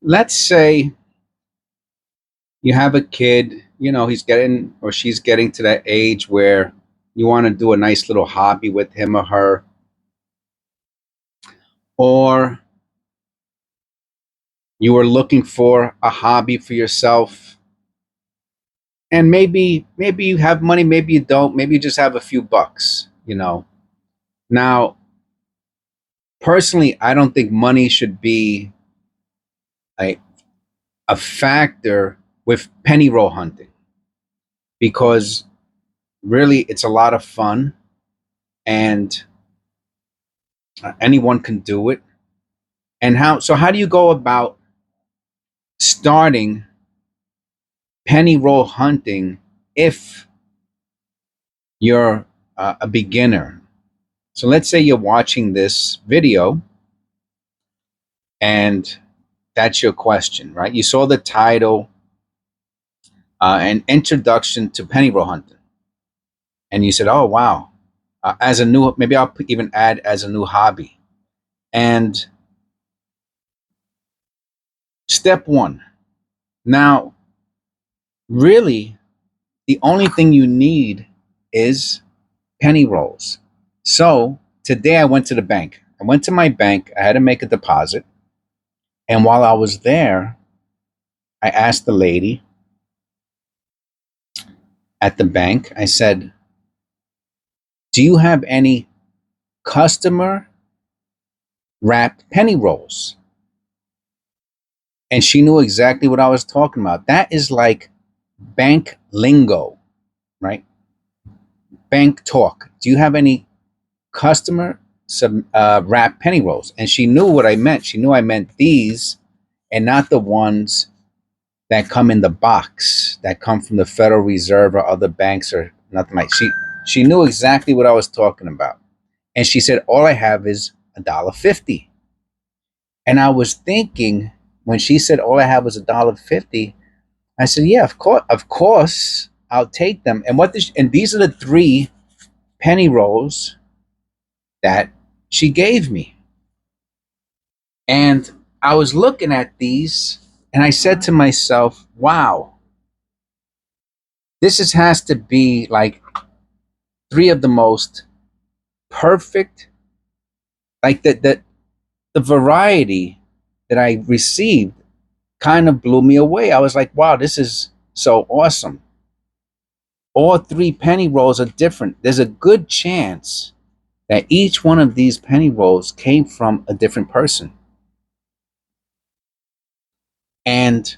let's say you have a kid, he's getting or she's getting to that age where you want to do a nice little hobby with him or her, or you are looking for a hobby for yourself, and maybe you have money, maybe you don't, maybe you just have a few bucks. Now, personally, I don't think money should be a, a factor with penny roll hunting, because really it's a lot of fun, and anyone can do it. And how do you go about starting penny roll hunting if you're a beginner? So let's say you're watching this video and that's your question, right? You saw the title, an introduction to penny roll hunting, and you said, "Oh wow, as a new, maybe I'll even add as a new hobby." And step one, now, really, the only thing you need is penny rolls. So today I went to the bank. I went to my bank. I had to make a deposit. And while I was there, I asked the lady at the bank, I said, "Do you have any customer wrapped penny rolls?" And she knew exactly what I was talking about. That is like bank lingo, right? Bank talk. Do you have any customer wrap penny rolls? And she knew what I meant. She knew I meant these, and not the ones that come in the box that come from the Federal Reserve or other banks or nothing like. She knew exactly what I was talking about. And she said, "All I have is $1.50." And I was thinking, when she said all I have was $1.50, I said, "Yeah, of course, I'll take them." And and these are the three penny rolls that she gave me. And I was looking at these and I said to myself, "Wow, has to be like three of the most perfect, like the variety that I received kind of blew me away." I was like, "Wow, this is so awesome." All three penny rolls are different. There's a good chance that each one of these penny rolls came from a different person. And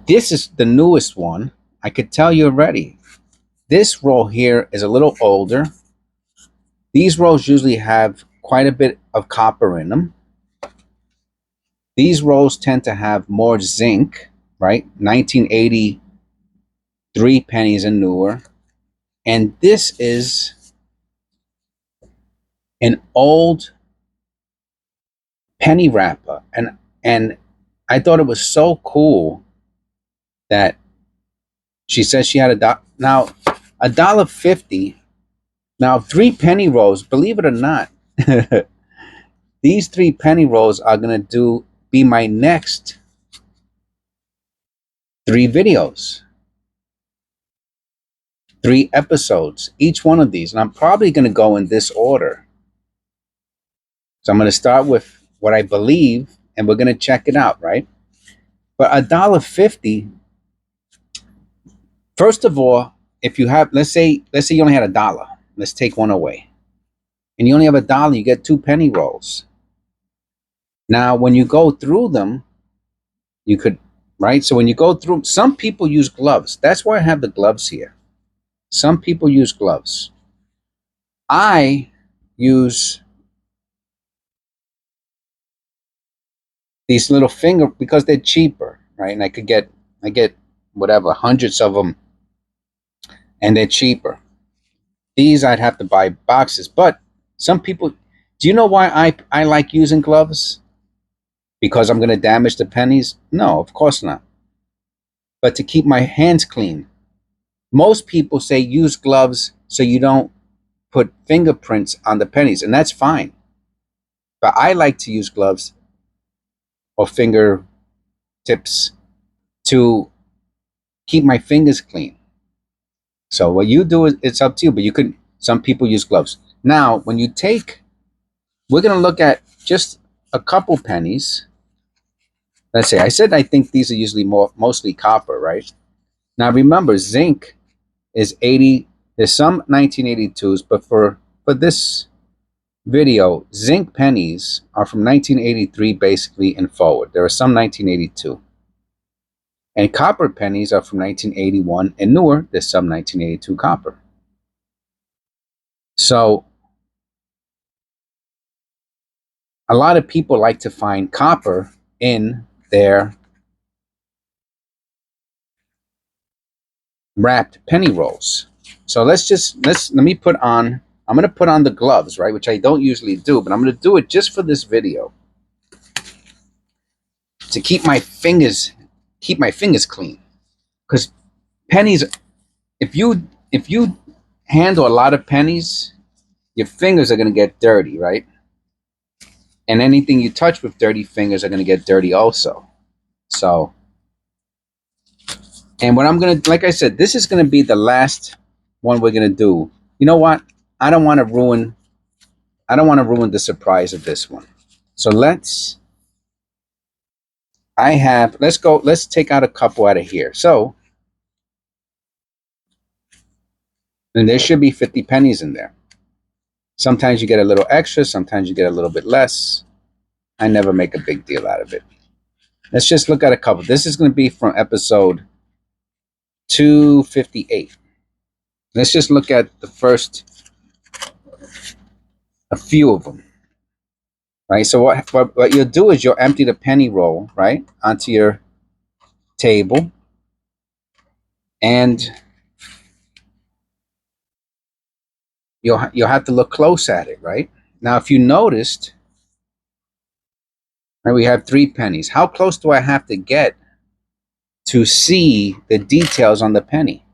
this is the newest one. I could tell you already. This roll here is a little older. These rolls usually have quite a bit of copper in them. These rolls tend to have more zinc, right? 1983 pennies and newer. And this is an old penny wrapper. And I thought it was so cool that she said she had now $1.50. Now, three penny rolls, believe it or not, these three penny rolls are gonna be my next three videos, three episodes, each one of these. And I'm probably gonna go in this order. So I'm gonna start with what I believe, and we're gonna check it out, right? But $1.50, first of all, if you have, let's say you only had $1. Let's take one away. And you only have $1, you get two penny rolls. Now, when you go through them, you could, right? So when you go through, some people use gloves. That's why I have the gloves here. Some people use gloves. I use these little finger because they're cheaper, right? And I get whatever, hundreds of them, and they're cheaper. These I'd have to buy boxes. But some people, do you know why I like using gloves? Because I'm going to damage the pennies? No, of course not. But to keep my hands clean. Most people say use gloves so you don't put fingerprints on the pennies, and that's fine. But I like to use gloves or finger tips to keep my fingers clean. So what you do, it's up to you, but you could, some people use gloves. Now, when you take, we're going to look at just a couple pennies. Let's say, I said I think these are usually mostly copper, right? Now remember, zinc is 80, there's some 1982s, but for this video, zinc pennies are from 1983 basically and forward. There are some 1982. And copper pennies are from 1981 and newer. There's some 1982 copper. So a lot of people like to find copper in their wrapped penny rolls. So let me put on, I'm going to put on the gloves, right? Which I don't usually do, but I'm going to do it just for this video to keep my fingers clean. Because pennies, if you handle a lot of pennies, your fingers are going to get dirty, right? And anything you touch with dirty fingers are going to get dirty also. So, and what I'm going to, like I said, this is going to be the last one we're going to do. You know what? I don't want to ruin the surprise of this one. So let's take out a couple out of here. So, and there should be 50 pennies in there. Sometimes you get a little extra, sometimes you get a little bit less. I never make a big deal out of it. Let's just look at a couple. This is going to be from episode 258. Let's just look at the first, a few of them, right? So what you'll do is you'll empty the penny roll, right, onto your table, and you'll have to look close at it, right? Now, if you noticed, right, we have 3 pennies. How close do I have to get to see the details on the penny?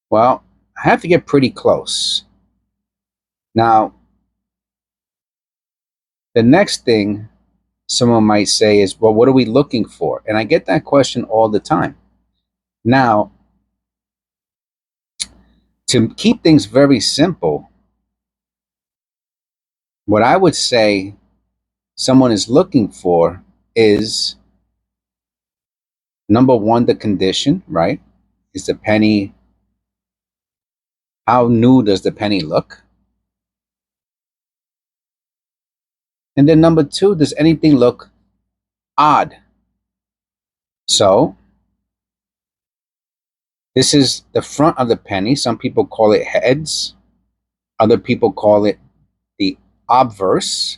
Well, I have to get pretty close. Now, the next thing someone might say is, well, what are we looking for? And I get that question all the time. Now, to keep things very simple, what I would say someone is looking for is, number one, the condition, right? Is the penny, how new does the penny look? And then number 2, does anything look odd? So this is the front of the penny. Some people call it heads. Other people call it the obverse.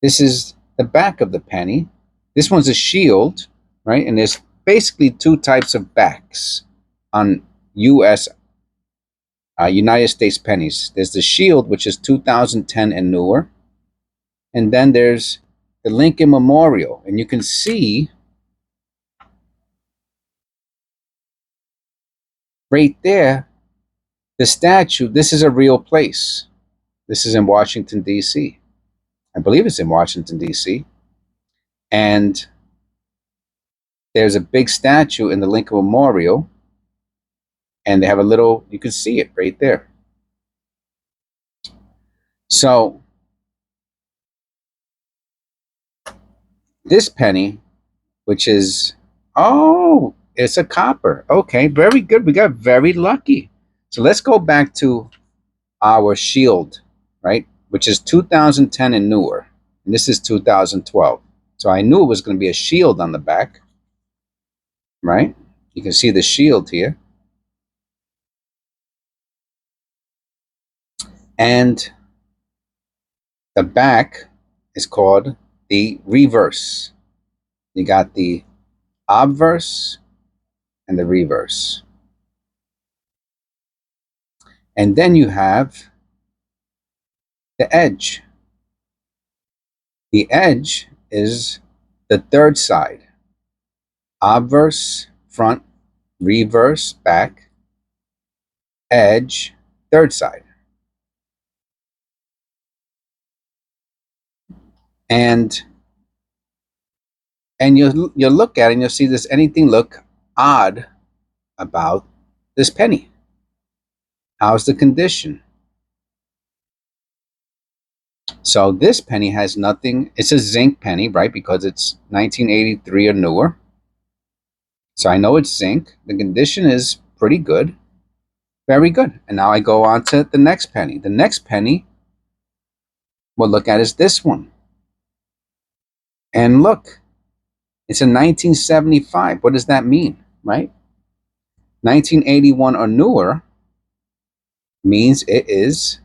This is the back of the penny. This one's a shield, right? And there's basically 2 types of backs on United States pennies. There's the shield, which is 2010 and newer. And then there's the Lincoln Memorial. And you can see right there, the statue. This is a real place. This is in Washington, D.C. I believe it's in Washington, D.C. And there's a big statue in the Lincoln Memorial. And they have a little, you can see it right there. So this penny, which is, oh, it's a copper. Okay, very good. We got very lucky. So let's go back to our shield, right? Which is 2010 and newer. And this is 2012. So I knew it was going to be a shield on the back, right? You can see the shield here. And the back is called the reverse. You got the obverse and the reverse. And then you have the edge. The edge is the third side. Obverse, front, reverse, back, edge, third side. And you'll look at it and you'll see, does anything look odd about this penny? How's the condition? So this penny has nothing. It's a zinc penny, right? Because it's 1983 or newer. So I know it's zinc. The condition is pretty good. Very good. And now I go on to the next penny. The next penny we'll look at is this one. And look, it's a 1975. What does that mean, right? 1981 or newer means it is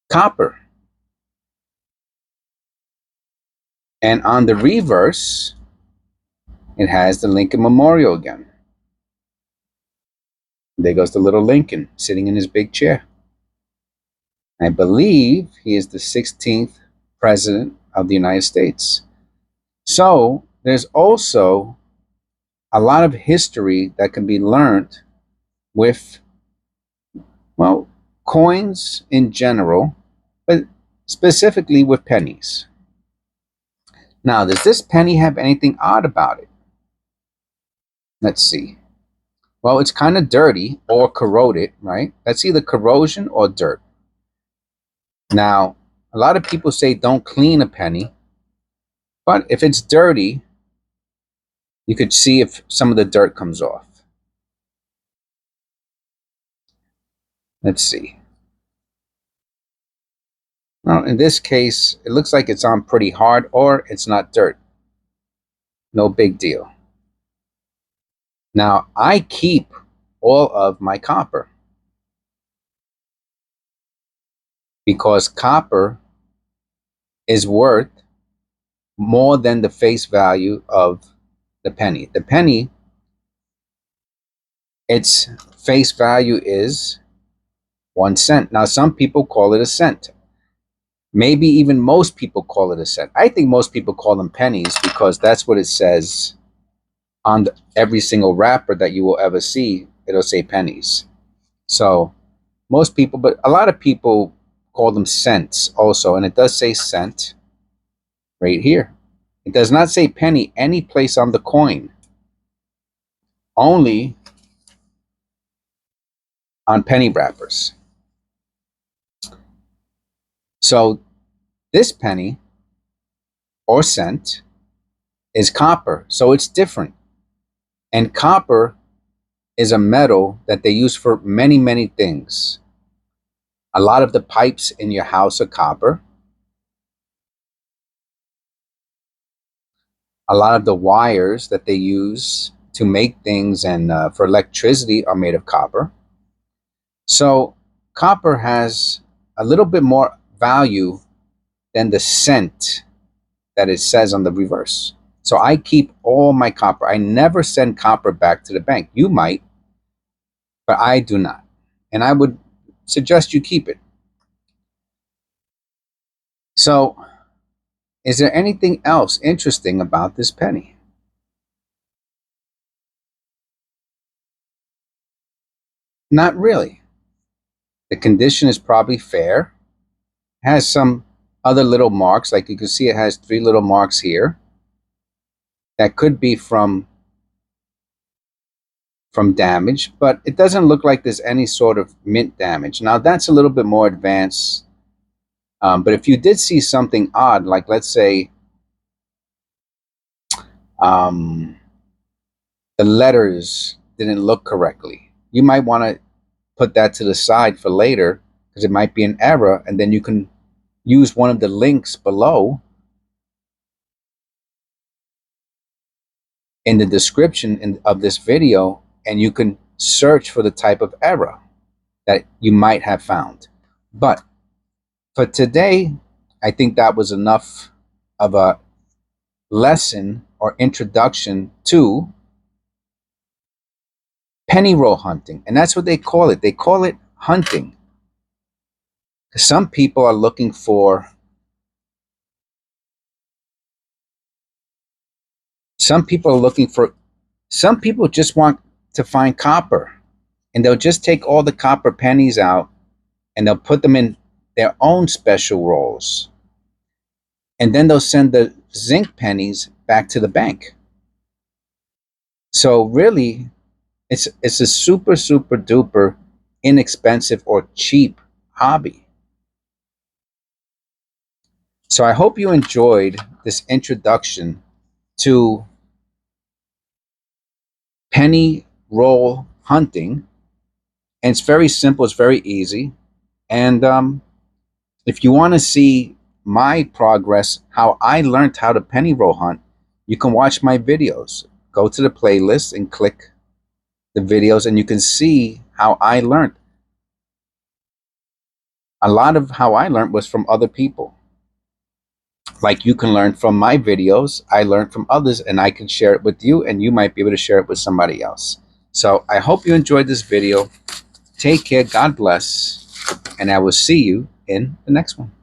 copper. And on the reverse, it has the Lincoln Memorial again. There goes the little Lincoln sitting in his big chair. I believe he is the 16th president of the United States. So there's also a lot of history that can be learned with, well, coins in general, but specifically with pennies. Now, does this penny have anything odd about it? Let's see. Well, it's kind of dirty or corroded, right? That's either corrosion or dirt. Now, a lot of people say don't clean a penny, but if it's dirty, you could see if some of the dirt comes off. Let's see. Well, in this case, it looks like it's on pretty hard, or it's not dirt. No big deal. Now, I keep all of my copper because copper is worth more than the face value of the penny. The penny, its face value is 1 cent. Now, some people call it a cent. Maybe even most people call it a cent. I think most people call them pennies because that's what it says on every single wrapper that you will ever see. It'll say pennies. So most people, but a lot of people call them cents also. And it does say cent right here. It does not say penny any place on the coin. Only on penny wrappers. So this penny or cent is copper. So it's different. And copper is a metal that they use for many, many things. A lot of the pipes in your house are copper. A lot of the wires that they use to make things and for electricity are made of copper. So copper has a little bit more value than the cent that it says on the reverse. So I keep all my copper. I never send copper back to the bank. You might, but I do not. And I would suggest you keep it. So, is there anything else interesting about this penny? Not really. The condition is probably fair. It has some other little marks, like you can see it has 3 little marks here. That could be from damage, but it doesn't look like there's any sort of mint damage. Now that's a little bit more advanced. But if you did see something odd, like let's say the letters didn't look correctly, you might want to put that to the side for later because it might be an error, and then you can use one of the links below in the description of this video, and you can search for the type of error that you might have found. But for today, I think that was enough of a lesson or introduction to penny roll hunting. And that's what they call it. They call it hunting. Some people are looking for, some people just want to find copper, and they'll just take all the copper pennies out and they'll put them in their own special rolls. and then they'll send the zinc pennies back to the bank. So really, it's a super, super duper inexpensive or cheap hobby. So I hope you enjoyed this introduction to penny roll hunting. And it's very simple, it's very easy. And if you want to see my progress, how I learned how to penny roll hunt, you can watch my videos. Go to the playlist and click the videos, and you can see how I learned. A lot of how I learned was from other people. Like, you can learn from my videos, I learned from others, and I can share it with you, and you might be able to share it with somebody else. So I hope you enjoyed this video. Take care, God bless, and I will see you in the next one.